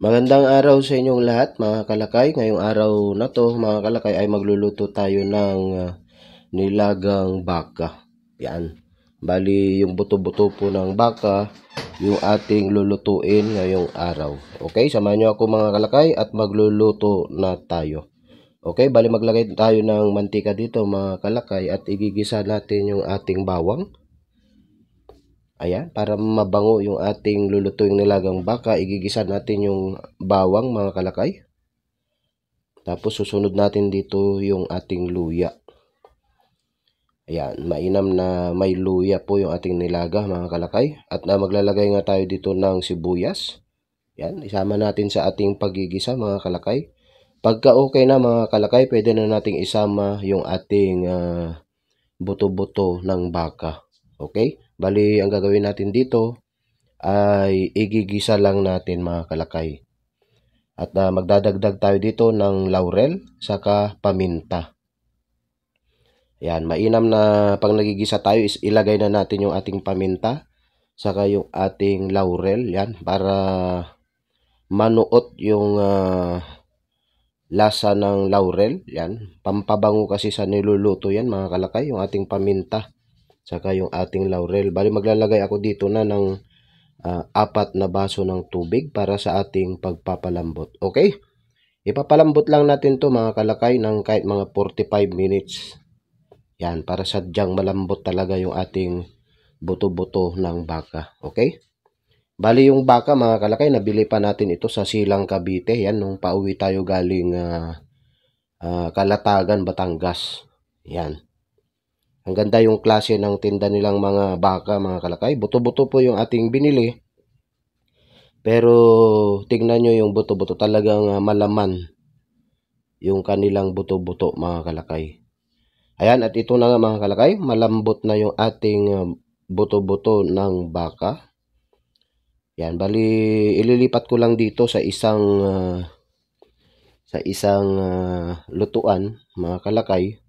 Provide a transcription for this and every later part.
Magandang araw sa inyong lahat mga kalakay. Ngayong araw na to mga kalakay ay magluluto tayo ng nilagang baka. Yan. Bali yung buto-buto po ng baka yung ating lulutuin ngayong araw. Okay, samahan nyo ako mga kalakay at magluluto na tayo. Okay, bali maglagay tayo ng mantika dito mga kalakay at igigisa natin yung ating bawang. Ayan, para mabango yung ating lulutuing nilagang baka, igigisa natin yung bawang mga kalakay. Tapos susunod natin dito yung ating luya. Ayan, mainam na may luya po yung ating nilaga mga kalakay. At maglalagay nga tayo dito ng sibuyas. Ayan, isama natin sa ating pagigisa mga kalakay. Pagka okay na mga kalakay, pwede na nating isama yung ating buto-buto ng baka. Okay? Bali, ang gagawin natin dito ay igigisa lang natin mga kalakay. At magdadagdag tayo dito ng laurel saka paminta. Yan, mainam na pag nagigisa tayo is ilagay na natin yung ating paminta saka yung ating laurel. Yan, para manuot yung lasa ng laurel. Yan, pampabango kasi sa niluluto yan mga kalakay, yung ating paminta saka yung ating laurel. Bali maglalagay ako dito na ng 4 na baso ng tubig para sa ating pagpapalambot. Okay? Ipapalambot lang natin to mga kalakay ng kahit mga 45 minutes. Yan, para sadyang malambot talaga yung ating buto-buto ng baka. Okay? Bali yung baka mga kalakay, nabili pa natin ito sa Silang Cavite. Yan, nung pauwi tayo galing Calatagan, Batangas. Yan. Ang ganda yung klase ng tinda nilang mga baka mga kalakay. Buto-buto po yung ating binili. Pero tignan nyo yung buto-buto, talagang malaman yung kanilang buto-buto mga kalakay. Ayan, at ito na nga mga kalakay, malambot na yung ating buto-buto ng baka. Yan, bali ililipat ko lang dito sa isang lutuan mga kalakay.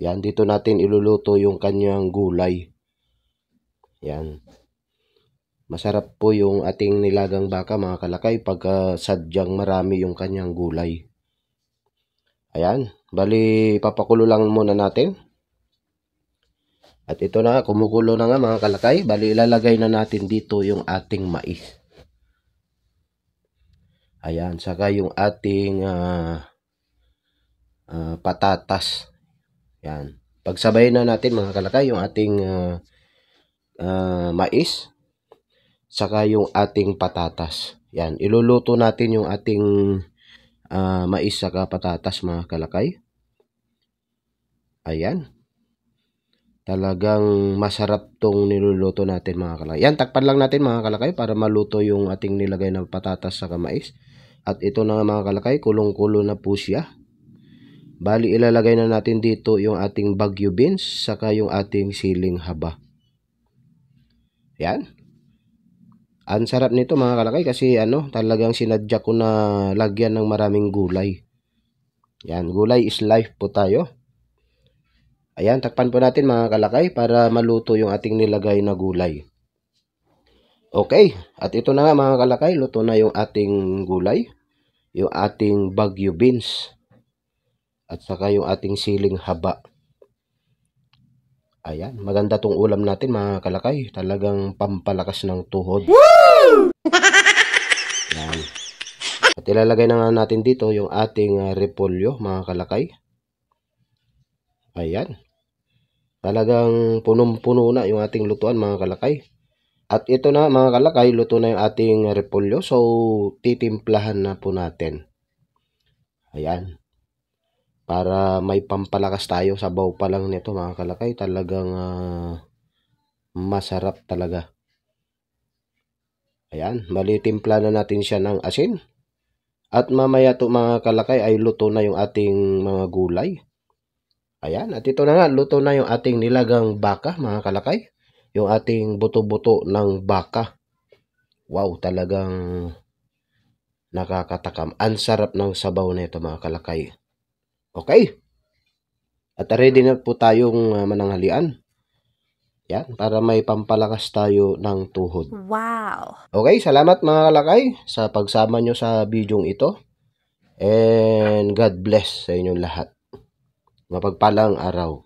Yan, dito natin iluluto yung kanyang gulay. Yan. Masarap po yung ating nilagang baka mga kalakay pagka sadyang marami yung kanyang gulay. Ayan, bali papakulo lang muna natin. At ito na, kumukulo na nga mga kalakay. Bali ilalagay na natin dito yung ating mais. Ayan, saka yung ating patatas. Yan. Pagsabayin na natin mga kalakay yung ating mais saka yung ating patatas. Yan, iluluto natin yung ating mais saka patatas mga kalakay. Ayan. Talagang masarap tong niluluto natin mga kalakay. Yan, takpan lang natin mga kalakay para maluto yung ating nilagay na patatas saka mais. At ito na nga mga kalakay, kulong-kulo na po siya. Bali ilalagay na natin dito yung ating bagyo beans saka yung ating siling haba. Yan. Ang sarap nito mga kalakay kasi talagang sinadya ko na lagyan ng maraming gulay. Yan, gulay is life po tayo. Ayan, takpan po natin mga kalakay para maluto yung ating nilagay na gulay. Okay, at ito na nga mga kalakay, luto na yung ating gulay, yung ating bagyo beans, at saka yung ating siling haba. Ayan, maganda tong ulam natin mga kalakay, talagang pampalakas ng tuhod. Ayan. At ilalagay na nga natin dito yung ating repolyo mga kalakay. Ayan. Talagang punong-puno na yung ating lutuan mga kalakay. At ito na mga kalakay, luto na yung ating repolyo. So, titimplahan na po natin. Ayan. Para may pampalakas tayo, sabaw pa lang nito mga kalakay. Talagang masarap talaga. Ayan. Bali, timpla na natin siya ng asin. At mamaya to mga kalakay ay luto na yung ating mga gulay. Ayan, at ito na nga, luto na yung ating nilagang baka, mga kalakay. Yung ating buto-buto ng baka. Wow, talagang nakakatakam. Ang sarap ng sabaw na ito, mga kalakay. Okay? At ready na po tayong mananghalian. Yan, para may pampalakas tayo ng tuhod. Wow! Okay, salamat mga kalakay sa pagsama nyo sa bidyong ito. And God bless sa inyong lahat. Mapagpalang araw.